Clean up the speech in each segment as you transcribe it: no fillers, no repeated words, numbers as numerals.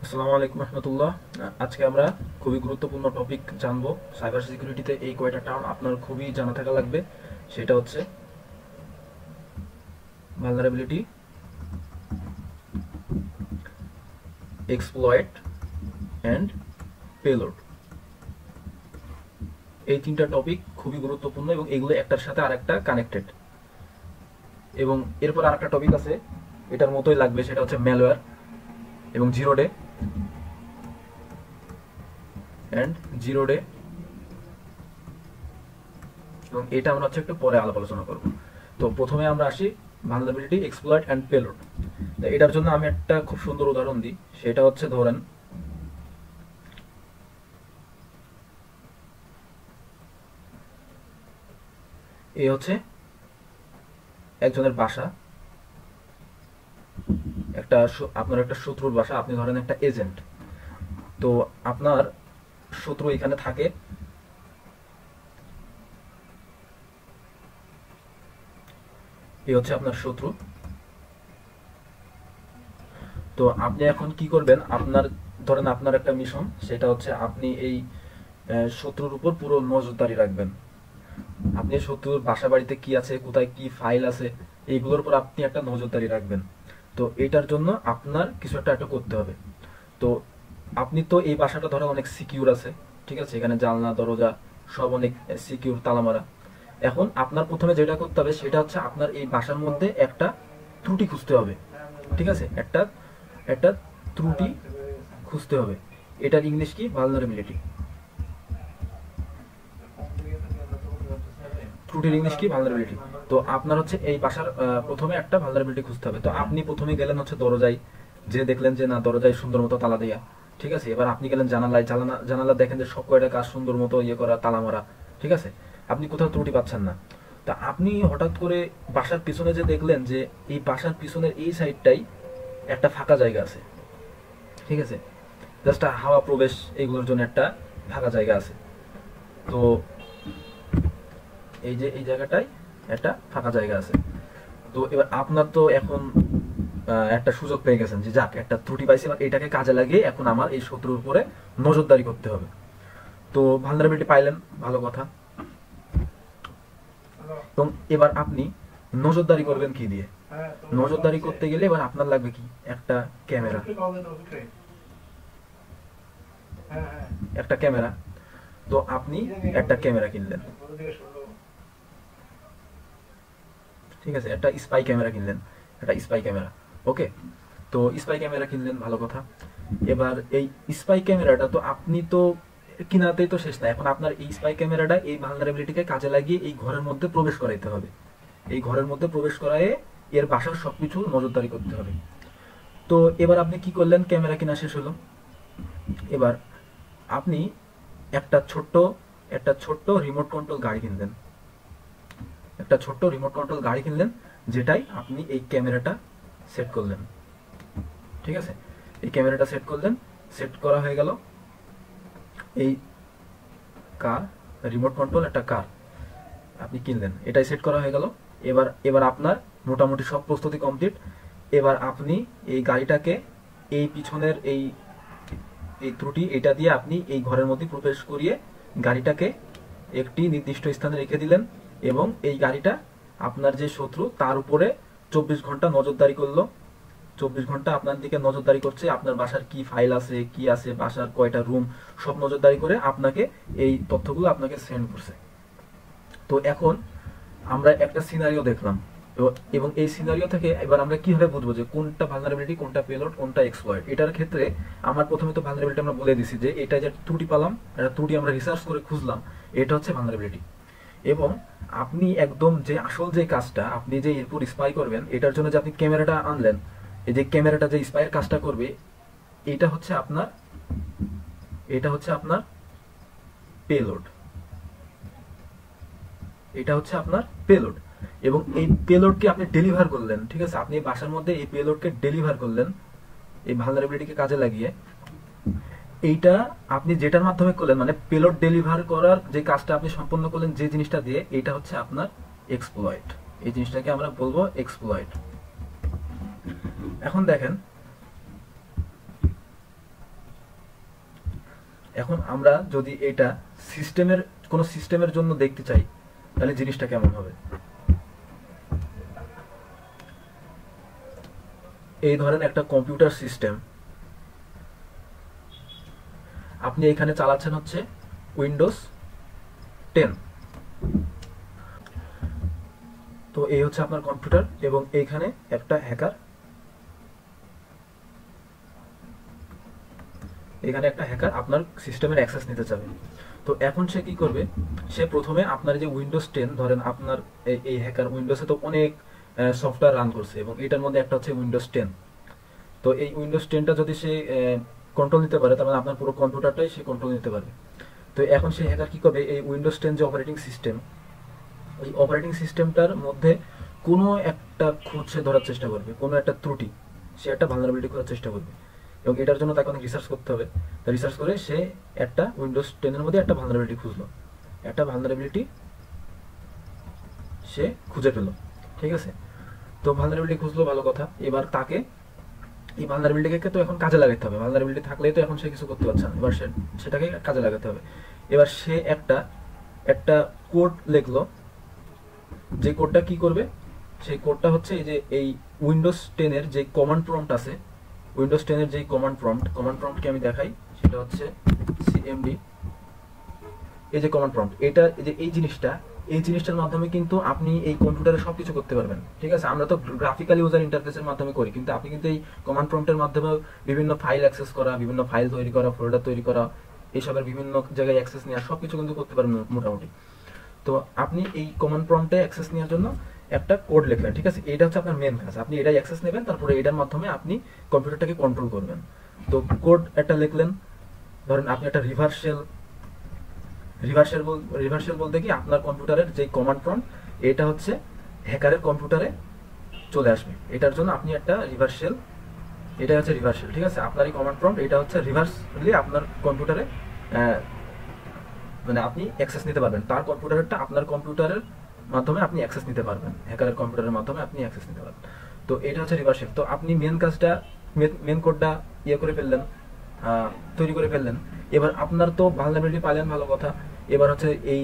আসসালামু আলাইকুম রহমতুল্লাহ। আজকে আমরা খুবই গুরুত্বপূর্ণ টপিক জানবো। সাইবার সিকিউরিটিতে এই কয়টা টার্ম আপনার খুবই জানা থাকা লাগবে। সেটা হচ্ছে ভালনারেবিলিটি, এক্সপ্লয়েট অ্যান্ড পেলোড। এই তিনটা টপিক খুবই গুরুত্বপূর্ণ এবং এগুলো একটার সাথে আরেকটা কানেক্টেড। এবং এরপর আরেকটা টপিক আছে, এটার মতোই লাগবে, সেটা হচ্ছে ম্যালওয়্যার এবং zero day and zero day, এবং এটা আমরা হচ্ছে একটু পরে আলোচনা করব। তো প্রথমে আমরা আসি ভালনারেবিলিটি, এক্সপ্লয়েট অ্যান্ড পেলোড। এটার জন্য আমি একটা খুব সুন্দর উদাহরণ দিই। সেটা হচ্ছে ধরেন এই হচ্ছে একজনের বাসা, আপনার একটা শত্রুর বাসা। আপনি ধরেন একটা এজেন্ট, তো আপনার শত্রু এখানে থাকে। এই হচ্ছে আপনার শত্রু। তো আপনি এখন কি করবেন, ধরেন আপনার একটা মিশন, সেটা হচ্ছে আপনি এই শত্রুর উপর পুরো নজরদারি রাখবেন। আপনি শত্রুর বাসা বাড়িতে কি আছে, কোথায় কি ফাইল আছে, এইগুলোর উপর আপনি একটা নজরদারি রাখবেন। তো এটার জন্য আপনার কিছু একটা করতে হবে। তো আপনি তো এই বাসাটা ধরেন অনেক সিকিউর আছে, ঠিক আছে, এখানে জানলা দরজা সব অনেক সিকিউর, তালা মারা। এখন আপনার প্রথমে যেটা করতে হবে সেটা হচ্ছে আপনার এই বাসার মধ্যে একটা ত্রুটি খুঁজতে হবে। ঠিক আছে, একটা একটা ত্রুটি খুঁজতে হবে। এটার ইংলিশ কি? ভালনারেবিলিটি। ত্রুটির ইংলিশ কি? ভালনারেবিলিটি। তো আপনার হচ্ছে এই বাসার প্রথমে একটা ভালনারেবিলিটি খুঁজতে হবে। তো আপনি প্রথমে গেলেন হচ্ছে দরজায়, যে দেখলেন যে না, দরজায় সুন্দর মতো তালা দেয়া, ঠিক আছে। এবার আপনি গেলেন জানালায়, জানালা দেখেন যে সব কয়টা কাজ সুন্দর মতো ইয়ে করা, তালা মারা, ঠিক আছে। আপনি কোথাও ত্রুটি পাচ্ছেন না। তা আপনি হঠাৎ করে বাসার পিছনে যে দেখলেন যে এই বাসার পিছনের এই সাইডটাই একটা ফাঁকা জায়গা আছে, ঠিক আছে, জাস্ট হাওয়া প্রবেশ এইগুলোর জন্য একটা ফাঁকা জায়গা আছে। তো এই যে এই জায়গাটায় একটা ফাঁকা জায়গা আছে। তো এবার আপনার তো এখন একটা সুযোগ পেয়ে গেছেন যে যাক, একটা ত্রুটি পাইছি, এবার এটাকে কাজে লাগিয়ে এখন আমার এই শত্রুর উপরে নজরদারি করতে হবে। তো ভালনারেবিলিটি পাইলেন, ভালো কথা। এবং এবার আপনি নজরদারি করবেন কি দিয়ে? নজরদারি করতে গেলে এবার আপনার লাগবে কি? একটা ক্যামেরা। একটা ক্যামেরা। তো আপনি একটা ক্যামেরা কিনলেন, ঠিক আছে, একটা স্পাই ক্যামেরা কিনলেন, একটা স্পাই ক্যামেরা। ওকে, তো স্পাই ক্যামেরা কিনলেন, ভালো কথা। এবার এই স্পাই ক্যামেরাটা তো আপনি তো কিনাতেই তো শেষ না, এখন আপনার এই স্পাই ক্যামেরাটা এই ভালনারেবিলিটিকে কাজে লাগিয়ে এই ঘরের মধ্যে প্রবেশ করাইতে হবে। এই ঘরের মধ্যে প্রবেশ করায় এর বাসার সবকিছু নজরদারি করতে হবে। তো এবার আপনি কি করলেন? ক্যামেরা কিনা শেষ হলো। এবার আপনি একটা ছোট্ট একটা ছোট্ট রিমোট কন্ট্রোল গাড়ি কিনলেন, একটা ছোট্ট রিমোট কন্ট্রোল গাড়ি কিনলেন, যেটাই আপনি এই ক্যামেরাটা সেট করলেন, ঠিক আছে। এই ক্যামেরাটা সেট করলেন, সেট করা হয়ে গেল। এই কার, রিমোট কন্ট্রোল একটা কার আপনি কিনলেন, এটাই সেট করা হয়ে গেল। এবার এবার আপনার মোটামুটি সব প্রস্তুতি কমপ্লিট। এবার আপনি এই গাড়িটাকে এই পিছনের এই এই ত্রুটি এটা দিয়ে আপনি এই ঘরের মধ্যে প্রবেশ করিয়ে গাড়িটাকে একটি নির্দিষ্ট স্থানে রেখে দিলেন, এবং এই গাড়িটা আপনার যে শত্রু তার উপরে 24 ঘন্টা নজরদারি করলো। 24 ঘন্টা আপনার দিকে নজরদারি করছে, আপনার বাসার কি ফাইল আছে, কি আছে, বাসার কয়টা রুম, সব নজরদারি করে আপনাকে এই তথ্যগুলো আপনাকে সেন্ড করছে। তো এখন আমরা একটা সিনারিও দেখলাম, এবং এই সিনারিও থেকে এবার আমরা কিভাবে বুঝবো যে কোনটা ভালনারেবিলিটি, কোনটা পেলোড, কোনটা এক্সপ্লয়েট। এটার ক্ষেত্রে আমার প্রথমে তো ভালনারেবিলিটি আমরা বলে দিছি যে এটা যে ত্রুটি পেলাম, এটা ত্রুটি আমরা রিসার্চ করে খুঁজলাম, এটা হচ্ছে ভালনারেবিলিটি। এবং আপনি একদম যে আসল যে কাজটা আপনি যে এরপর স্পাই করবেন, এটার জন্য যে আপনি ক্যামেরাটা আনলেন, এই যে ক্যামেরাটা যে স্পাইয়ের কাজটা করবে, এটা হচ্ছে আপনার এটা হচ্ছে আপনার পেলোড। এটা হচ্ছে আপনার পেলোড। এবং এই পেলোডকে আপনি ডেলিভার করলেন, ঠিক আছে, আপনি বাসার মধ্যে এই পেলোডকে ডেলিভার করলেন এই ভালনারেবিলিটিকে কাজে লাগিয়ে। এইটা আপনি যেটার মাধ্যমে করলেন, মানে পেলোড ডেলিভার করার যে কাজটা আপনি সম্পন্ন করলেন যে জিনিসটা দিয়ে, এটা হচ্ছে আপনার এক্সপ্লয়েট। এই জিনিসটাকে আমরা বলবো এক্সপ্লয়েট। এখন দেখেন, এখন আমরা যদি এটা কোনো সিস্টেমের জন্য দেখতে চাই, তাহলে জিনিসটা কেমন হবে? এই ধরেন একটা কম্পিউটার সিস্টেম, আপনি এখানে চালাচ্ছেন হচ্ছে উইন্ডোজ 10। তো এই হচ্ছে আপনার কম্পিউটার, এবং এইখানে একটা হ্যাকার আপনার সিস্টেমের অ্যাক্সেস নিতে চাবে। তো এখন সে কি করবে? সে প্রথমে আপনার যে উইন্ডোজ 10, ধরেন আপনার এই হ্যাকার উইন্ডোজে তো অনেক সফটওয়্যার রান করছে, এবং এটার মধ্যে একটা হচ্ছে উইন্ডোজ 10। তো এই উইন্ডোজ 10টা যদি সে কন্ট্রোল নিতে পারে, তার মানে আপনার পুরো কম্পিউটারটাই সে কন্ট্রোল নিতে পারবে। তো এখন সে হ্যাকার কি করবে? এই উইন্ডোজ 10 যে অপারেটিং সিস্টেম, ওই অপারেটিং সিস্টেমটার মধ্যে কোনো একটা খুঁত সে ধরার চেষ্টা করবে, কোনো একটা ত্রুটি, সে একটা ভালনারেবিলিটি করার চেষ্টা করবে। এবং এটার জন্য তাকে অনেক রিসার্চ করতে হবে। রিসার্চ করে সে একটা উইন্ডোজ 10-এর মধ্যে একটা ভালনারেবিলিটি খুঁজলো, একটা ভালনারেবিলিটি সে খুঁজে পেল। ঠিক আছে, তো ভালনারেবিলিটি খুঁজলো, ভালো কথা। এবার তাকে এই ভালনারেবিলিটিকে তো এখন কাজে লাগাতে হবে। ভালনারেবিলিটি থাকলেই তো এখন সে কিছু করতে পারছে না, এবার সেটাকে কাজে লাগাতে হবে। এবার সে একটা কোড লিখলো, যে কোডটা কি করবে? সেই কোডটা হচ্ছে এই যে এই উইন্ডোজ 10-এর যে কমান্ড প্রম্পট আছে, উইন্ডোজ 10-এর যে কমান্ড প্রম্পটকে আমি দেখাই, সেটা হচ্ছে সিএমডি। এই যে কমান্ড প্রম্পট, এটা এই জিনিসটার মাধ্যমে কিন্তু আপনি এই কম্পিউটারে সবকিছু করতে পারবেন। ঠিক আছে, আমরা তো গ্রাফিক্যাল ইউজার ইন্টারফেসের মাধ্যমে করি, কিন্তু আপনি কিন্তু এই কমান্ড প্রম্পটের মাধ্যমে বিভিন্ন ফাইল অ্যাক্সেস করা, বিভিন্ন ফাইল তৈরি করা, ফোল্ডার তৈরি করা, এইসবের বিভিন্ন জায়গায় অ্যাক্সেস নেওয়া, সবকিছু কিন্তু করতে পারবেন মোটামুটি। তো আপনি এই কমান্ড প্রম্পটে অ্যাক্সেস নেওয়ার জন্য একটা কোড লিখলেন। ঠিক আছে, এটা হচ্ছে আপনার মেন কাজ। আপনি এটাই অ্যাক্সেস নেবেন, তারপরে এটার মাধ্যমে আপনি কম্পিউটারটাকে কন্ট্রোল করবেন। তো কোড একটা লিখলেন, ধরেন আপনি একটা রিভার্সাল বলতে কি, আপনার কম্পিউটারের যে কমান্ড প্রম্পট, এটা হচ্ছে হ্যাকারের কম্পিউটারে চলে আসবে। এটার জন্য আপনি একটা রিভার্সাল, এটা হচ্ছে রিভার্সাল। ঠিক আছে, আপনার এই কমান্ড প্রম্পট এটা হচ্ছে রিভার্সলি আপনার কম্পিউটারে মানে আপনি অ্যাক্সেস নিতে পারবেন। তার কম্পিউটারটা আপনার কম্পিউটারের মাধ্যমে আপনি অ্যাক্সেস নিতে পারবেন, হ্যাকারের কম্পিউটারের মাধ্যমে আপনি অ্যাক্সেস নিতে পারবেন। তো এটা হচ্ছে রিভার্সাল। তো আপনি মেন কোডটা করে ফেললেন, তৈরি করে ফেললেন। এবার আপনার তো ভালনারেবিলিটি পাইলেন, ভালো কথা। এবার হচ্ছে এই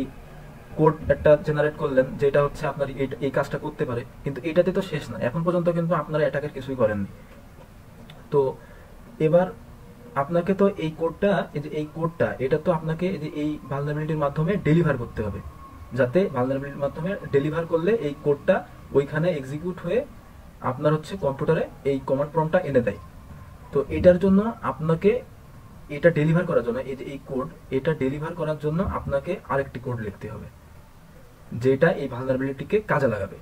কোড একটা জেনারেট করলেন, যেটা হচ্ছে আপনার এই কাজটা করতে পারে। কিন্তু এটাতে তো শেষ না, এখন পর্যন্ত কিন্তু আপনারা অ্যাটাকের কিছুই করেননি। তো এবার আপনাকে তো এই কোডটা এটা তো আপনাকে এই ভালনারেবিলিটির মাধ্যমে ডেলিভার করতে হবে, যাতে ভালনারেবিলিটির মাধ্যমে ডেলিভার করলে এই কোডটা ওইখানে এক্সিকিউট হয়ে আপনার হচ্ছে কম্পিউটারে এই কমান্ড প্রম্পটটা এনে দেয়। তো এটার জন্য আপনাকে এটা ডেলিভার করার জন্য এটা ডেলিভার করার জন্য আপনাকে আরেকটি কোড লিখতে হবে, যেটা এই ভালনারেবিলিটিকে কাজে লাগাবে।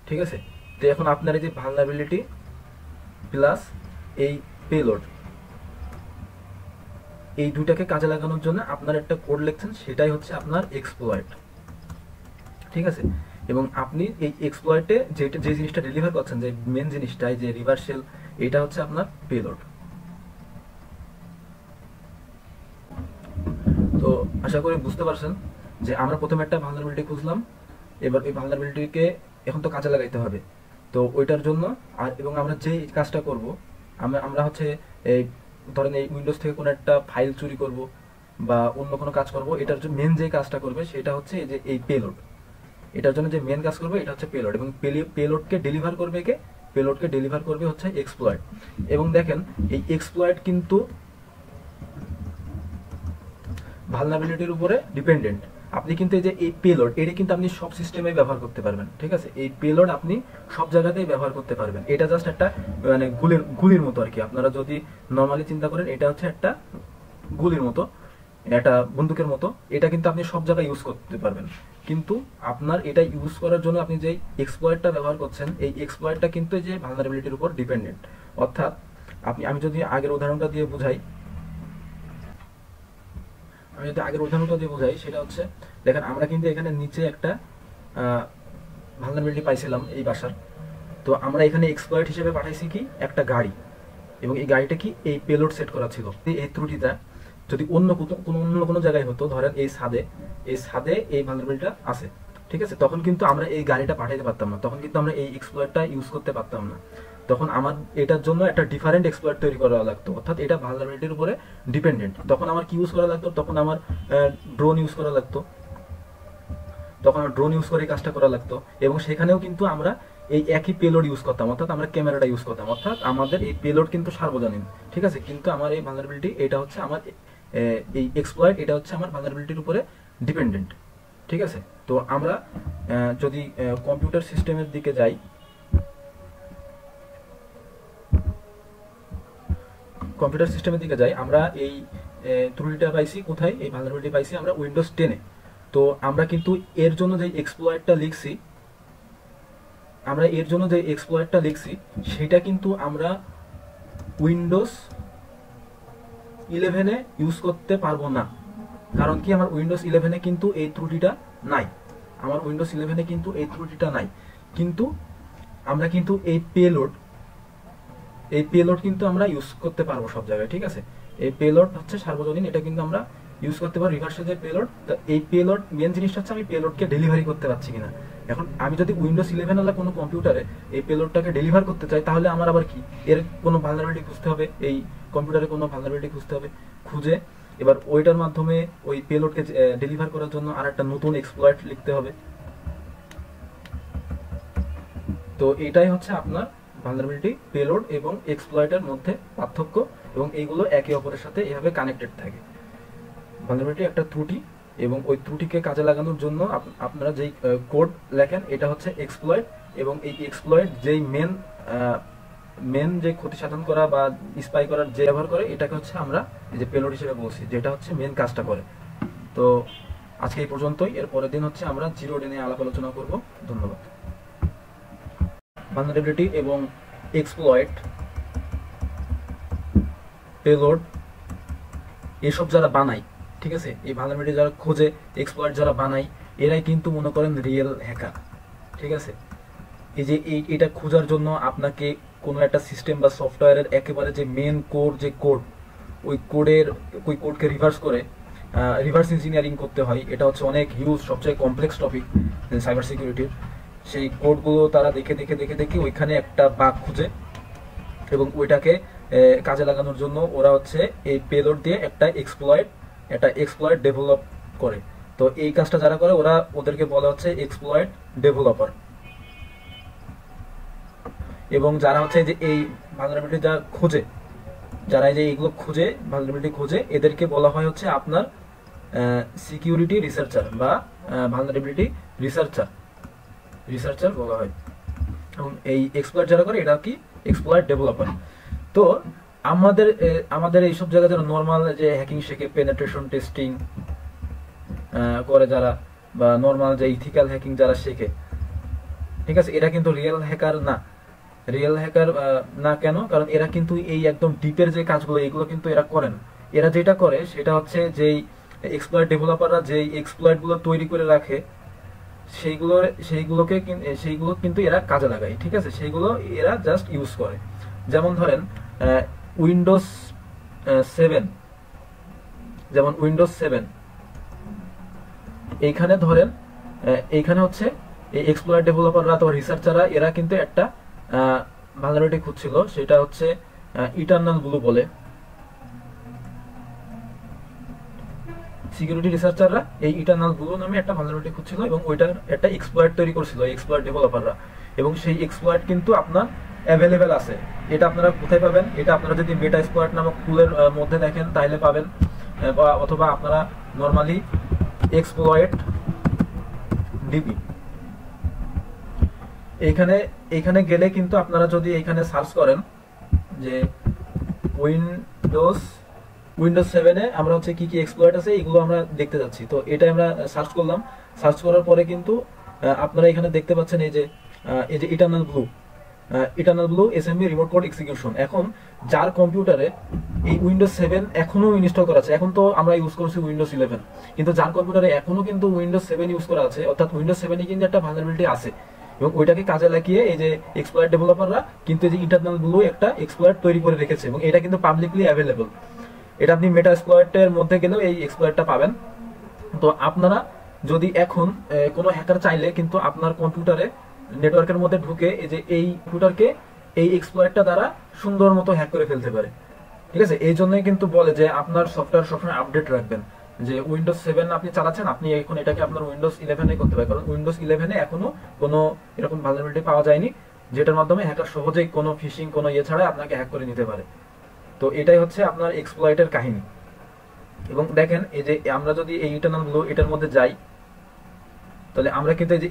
ঠিক আছে, তো এখন আপনার এই যে ভালনারেবিলিটি প্লাস এই পেলোড, এই দুইটাকে কাজে লাগানোর জন্য আপনার একটা কোড লিখছেন, সেটাই হচ্ছে আপনার এক্সপ্লয়েট। ঠিক আছে, এবং আপনি এই এক্সপ্লয়েটে যে জিনিসটা ডেলিভার করছেন, যে মেন জিনিসটা, যে রিভার্সাল, এটা হচ্ছে আপনার পেলোড। তো আশা করি বুঝতে পারছেন যে আমরা প্রথমে একটা ভালনারেবিলিটি খুঁজলাম, এবার এই ভালনারেবিলিটিকে এখন তো কাজে লাগাইতে হবে। তো ওইটার জন্য এবং আমরা যে কাজটা করব, আমরা হচ্ছে এই ধরেন এই উইন্ডোজ থেকে কোনো একটা ফাইল চুরি করব বা অন্য কোনো কাজ করব, এটার জন্য মেন যে কাজটা করবে সেটা হচ্ছে এই পেলোড। এটার জন্য যে মেন কাজ করবে এটা হচ্ছে পেলোড, এবং পেলোডকে ডেলিভার করবে হচ্ছে এক্সপ্লয়েট। এবং দেখেন এই এক্সপ্লয়েট কিন্তু ভালনারেবিলিটির উপরে ডিপেন্ডেন্ট। আপনি কিন্তু এই পেলোড, এটা কিন্তু আপনি সব সিস্টেমে ব্যবহার করতে পারবেন। ঠিক আছে, এই পেলোড আপনি সব জায়গাতেই ব্যবহার করতে পারবেন। এটা জাস্ট একটা মানে গুলির মতো আর কি। আপনারা যদি নর্মালি চিন্তা করেন, এটা হচ্ছে একটা গুলির মতো, একটা বন্দুকের মতো। এটা কিন্তু আপনি সব জায়গায় ইউজ করতে পারবেন। কিন্তু আপনার এটা ইউজ করার জন্য আপনি যে এক্সপ্লয়েটটা ব্যবহার করছেন, এই এক্সপ্লয়েটটা কিন্তু যে ভালনারেবিলিটির উপর ডিপেন্ডেন্ট। অর্থাৎ আমি যদি আগের উদাহরণটা দিয়ে বোঝাই, সেটা হচ্ছে, দেখেন আমরা কিন্তু এখানে নিচে একটা ভালনারেবিলিটি পাইছিলাম এই বাসার। তো আমরা এখানে এক্সপ্লয়েট হিসেবে পাঠাইছি কি একটা গাড়ি, এবং এই গাড়িটা কি এই পেলোড সেট করা ছিল। এই ত্রুটিটা যদি অন্য কোনো জায়গায় হতো, ধরেন এই ছাদে এই ভালনারেবিলিটিটা আছে, ঠিক আছে, তখন কিন্তু আমরা এই গাড়িটা পাঠাইতে পারতাম না, তখন কিন্তু আমরা এই এক্সপ্লয়েটটা ইউজ করতে পারতাম না। তখন আমার এটার জন্য একটা ডিফারেন্ট এক্সপ্লয়েট তৈরি করা লাগতো, অর্থাৎ এটা ভালনারেবিলিটির উপরে ডিপেন্ডেন্ট। তখন আমার কি ইউজ করা লাগতো, তখন আমার ড্রোন ইউজ করা লাগতো, তখন আমার ড্রোন ইউজ করে কাজটা করা লাগতো, এবং সেখানেও কিন্তু আমরা এই একই পেলোড ইউজ করতাম, অর্থাৎ আমরা ক্যামেরাটা ইউজ করতাম, অর্থাৎ আমাদের এই পেলোড কিন্তু সার্বজনীন, ঠিক আছে। কিন্তু আমার এই ভালনারেবিলিটি এটা হচ্ছে আমার এই এক্সপ্লয়েট এটা হচ্ছে আমার ভালনারেবিলিটির উপরে ডিপেন্ডেন্ট, ঠিক আছে। তো আমরা যদি কম্পিউটার সিস্টেমের দিকে যাই, কম্পিউটার সিস্টেমের দিকে যাই, আমরা এই ত্রুটিটা পাইছি কোথায়, এই ভালনারেবিলিটি পাইছি আমরা উইন্ডোজ 10-এ। তো আমরা কিন্তু এর জন্য যে এক্সপ্লয়েটটা লিখছি, আমরা এর জন্য যে এক্সপ্লয়েটটা লিখছি সেটা কিন্তু আমরা উইন্ডোজ 11-এ ইউজ করতে পারবো না। কারণ কি, আমার উইন্ডোজ 11-এ কিন্তু এই ত্রুটিটা নাই, আমার উইন্ডোজ 11-এ কিন্তু এই ত্রুটিটা নাই। কিন্তু আমরা কিন্তু এই পেলোড কিন্তু আমরা ইউজ করতে পারবো সব জায়গায়, ঠিক আছে। এই পেলোড হচ্ছে সার্বজনীন, এটা কিন্তু আমরা ইউজ করতে পারবো, রিভার্সে যে পেলোড। তো এই পেলোড মেন জিনিসটা হচ্ছে আমি পেলোডকে ডেলিভারি করতে পারছি কিনা। এখন আমি যদি উইন্ডোজ 11 ওয়ালা কোনো কম্পিউটারে এই পেলোডটাকে ডেলিভার করতে চাই, তাহলে আমার আবার কি এর কোনো ভালনারেবিলিটি খুঁজতে হবে, এই কম্পিউটারে কোনো ভালনারেবিলিটি খুঁজতে হবে, খুঁজে এবার ওইটার মাধ্যমে ওই পেলোডকে ডেলিভার করার জন্য আর একটা নতুন এক্সপ্লয়েট লিখতে হবে। তো এটাই হচ্ছে আপনার ভালনারেবিলিটি, পেলোড এবং এক্সপ্লয়েটের মধ্যে পার্থক্য, এবং এইগুলো একে অপরের সাথে এভাবে কানেক্টেড থাকে। ভালনারেবিলিটি একটা ত্রুটি, এবং ওই ত্রুটিকে কাজে লাগানোর জন্য আপনারা যেই কোড লেখেন এটা হচ্ছে এক্সপ্লয়েট, এবং এই এক্সপ্লয়েট যেই মেন যে ক্ষতি সাধন করা বা স্পাই করার যে ব্যবহার করে, এটাকে হচ্ছে আমরা এই যে পেলোড হিসেবে বলছি, যেটা হচ্ছে মেন কাজটা করে। তো আজকে এই পর্যন্তই, এর পরের দিন হচ্ছে আমরা 0 নিয়ে আলাপ আলোচনা করব। ধন্যবাদ। ভালনারেবিলিটি এবং এক্সপ্লয়েট, পেলোড এসব যারা বানায়, ঠিক আছে, এই ভালনারেবিলিটি যারা খোঁজে, এক্সপ্লয়েট যারা বানায়, এরাই কিন্তু মনে করেন রিয়েল হ্যাকার, ঠিক আছে। এই যে এটা খোঁজার জন্য আপনাকে কোনো একটা সিস্টেম বা সফটওয়্যারের একেবারে যে মেন কোড, ওই কোডকে রিভার্স করে রিভার্স ইঞ্জিনিয়ারিং করতে হয়। এটা হচ্ছে অনেক হিউজ, সবচেয়ে কমপ্লেক্স টপিক সাইবার সিকিউরিটির। সেই কোডগুলো তারা দেখে দেখে দেখে দেখে ওইখানে একটা বাগ খুঁজে, এবং ওইটাকে কাজে লাগানোর জন্য ওরা হচ্ছে এই পেলোড দিয়ে একটা এক্সপ্লয়েট ডেভেলপ করে। তো এই কাজটা যারা করে ওদেরকে বলা হচ্ছে এক্সপ্লয়েট ডেভেলপার। এবং যারা হচ্ছে যে এই ভালনারেবিলিটি যারা এই যে এইগুলো ভালনারেবিলিটি খোঁজে, এদেরকে বলা হয় হচ্ছে আপনার সিকিউরিটি রিসার্চার বা ভালনারেবিলিটি রিসার্চার বলা হয়। এবং এই এক্সপ্লয়েট যারা করে এটা কি এক্সপ্লয়েট ডেভেলপার। তো আমাদের এইসব জায়গায় যারা নর্মাল যে হ্যাকিং শেখে, পেনেট্রেশন টেস্টিং করে যারা, বা নর্মাল যে ইথিক্যাল হ্যাকিং যারা শেখে, ঠিক আছে, এরা কিন্তু রিয়েল হ্যাকার না। কেন? কারণ এরা কিন্তু এই একদম ডিপের যে কাজগুলো এগুলো কিন্তু এরা করে না। এরা যেটা করে সেটা হচ্ছে যেই এক্সপ্লয়েট ডেভেলপাররা যেই এক্সপ্লয়েটগুলো তৈরি করে রাখে সেইগুলো কিন্তু এরা কাজে লাগায়, ঠিক আছে, সেইগুলো এরা জাস্ট ইউজ করে। যেমন ধরেন উইন্ডোজ 7, এইখানে ধরেন এইখানে হচ্ছে এই এক্সপ্লয়েট ডেভেলপাররা অথবা রিসার্চাররা এরা কিন্তু একটা ভালনারেবিলিটি খুঁজছিল, সেটা হচ্ছে ইটারনাল ব্লু বলে। সিকিউরিটি রিসার্চাররা এই ইটারনাল ব্লু নামে একটা ভালনারেবিলিটি খুঁজছিল, এবং ওইটার একটা এক্সপ্লয়েট তৈরি করছিল এক্সপ্লয়েট ডেভেলপাররা। এবং সেই এক্সপ্লয়েট কিন্তু আপনার অ্যাভেলেবেল আছে। এটা আপনারা কোথায় পাবেন? এটা আপনারা যদি মেটা এক্সপ্লয়েট নামক টুলের মধ্যে দেখেন তাহলে পাবেন, অথবা আপনারা নর্মালি এক্সপ্লয়েট ডিবি এইখানে গেলে কিন্তু আপনারা যদি এইখানে সার্চ করেন যে উইন্ডোজ 7-এ আমরা হচ্ছে কি এক্সপ্লয়েট আছে এগুলো আমরা দেখতে যাচ্ছি। তো এটা আমরা সার্চ করলাম, সার্চ করার পরে কিন্তু আপনারা এখানে দেখতে পাচ্ছেন এই যে eternal blue SMB remote code execution. এখন যার কম্পিউটারে এই উইন্ডোজ 7 এখনো ইনস্টল করা আছে, এখন তো আমরা ইউজ করছি উইন্ডোজ 11, কিন্তু যার কম্পিউটারে এখনো কিন্তু উইন্ডোজ 7 ইউজ করা আছে, অর্থাৎ উইন্ডোজ 7-এ কিন্তু একটা ভালনারেবিলিটি আছে, এবং ওইটাকে কাজে লাগিয়ে এই যে এক্সপ্লয়েট ডেভেলপাররা কিন্তু এই যে ইটারনাল ব্লু একটা এক্সপ্লয়েট তৈরি করে রেখেছে, এবং এটা কিন্তু পাবলিকলি অ্যাভেলেবল। এটা আপনি মেটা এক্সপ্লয়েটের মধ্যে গেলেও এই এক্সপ্লয়েটটা পাবেন। তো আপনারা যদি এখন কোনো হ্যাকার চাইলে কিন্তু আপনার কম্পিউটারে নেটওয়ার্কের মধ্যে ঢুকে এই যে এই কম্পিউটারকে এই এক্সপ্লয়েটটা দ্বারা সুন্দর মতো হ্যাক করে ফেলতে পারে। ঠিক আছে, এই জন্যই কিন্তু বলে যে আপনার সফটওয়্যার সবসময় আপডেট রাখবেন। যে উইন্ডোজ 7 আপনি চালাচ্ছেন, আপনি এখন এটাকে আপনার উইন্ডোজ 11 করতে পারেন, কারণ উইন্ডোজ 11 এখনো কোনো এরকম ভালনারেবিলিটি পাওয়া যায়নি যেটার মাধ্যমে হ্যাকার সহজেই কোনো ফিশিং কোনো ইয়ে ছাড়া আপনাকে হ্যাক করে নিতে পারে। তো এটাই হচ্ছে আপনার এক্সপ্লয়েটের কাহিনী। এবং দেখেন এই যে আমরা যদি এই ইটারনাল ব্লু এটার মধ্যে যাই, তাহলে আমরা কিন্তু এই যে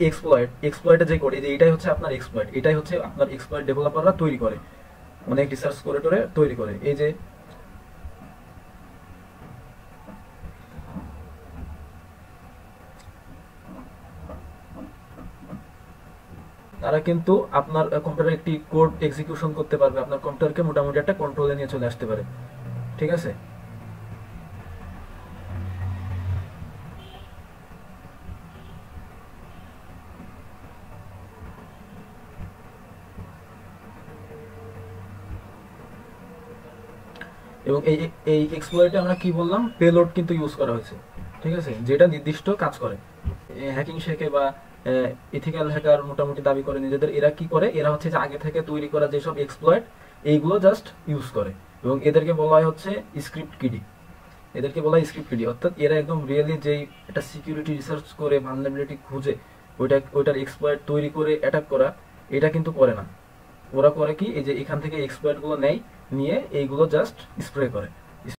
এক্সপ্লয়েটে যে করি, যে এটাই হচ্ছে আপনার এক্সপ্লয়েট, এটাই হচ্ছে আপনার এক্সপ্লয়েট ডেভেলপাররা তৈরি করে, অনেক রিসার্চ করে টোরে তৈরি করে। এই যে তারা কিন্তু আপনার কম্পিউটারে একটি কোড এক্সিকিউশন করতে পারবে, আপনার কম্পিউটারকে মোটামুটি একটা কন্ট্রোলে নিয়ে চলে আসতে পারে। ঠিক আছে, এবং এই এই এক্সপ্লয়েটে আমরা কি বললাম, পেলোড কিন্তু ইউজ করা হয়েছে। ঠিক আছে, যেটা নির্দিষ্ট কাজ করে। হ্যাকিং শেখে বা ইথিক্যাল হ্যাকার মোটামুটি দাবি করে নিজেদের, এরা কি করে, এরা হচ্ছে যে আগে থেকে তৈরি করা যেসব এক্সপ্লয়েট এইগুলো জাস্ট ইউজ করে, এবং এদেরকে বলা হয় হচ্ছে স্ক্রিপ্ট কিডি। এদেরকে বলা হয় স্ক্রিপ্ট কিডি, অর্থাৎ এরা একদম রিয়েলি যেই একটা সিকিউরিটি রিসার্চ করে ভালনারেবিলিটি খুঁজে ওইটার এক্সপ্লয়েট তৈরি করে অ্যাটাক করা, এটা কিন্তু করে না। ওরা করে কি, এই যে এখান থেকে এক্সপ্লয়েট গুলো নেয়, নিয়ে এইগুলো জাস্ট স্প্রে করে।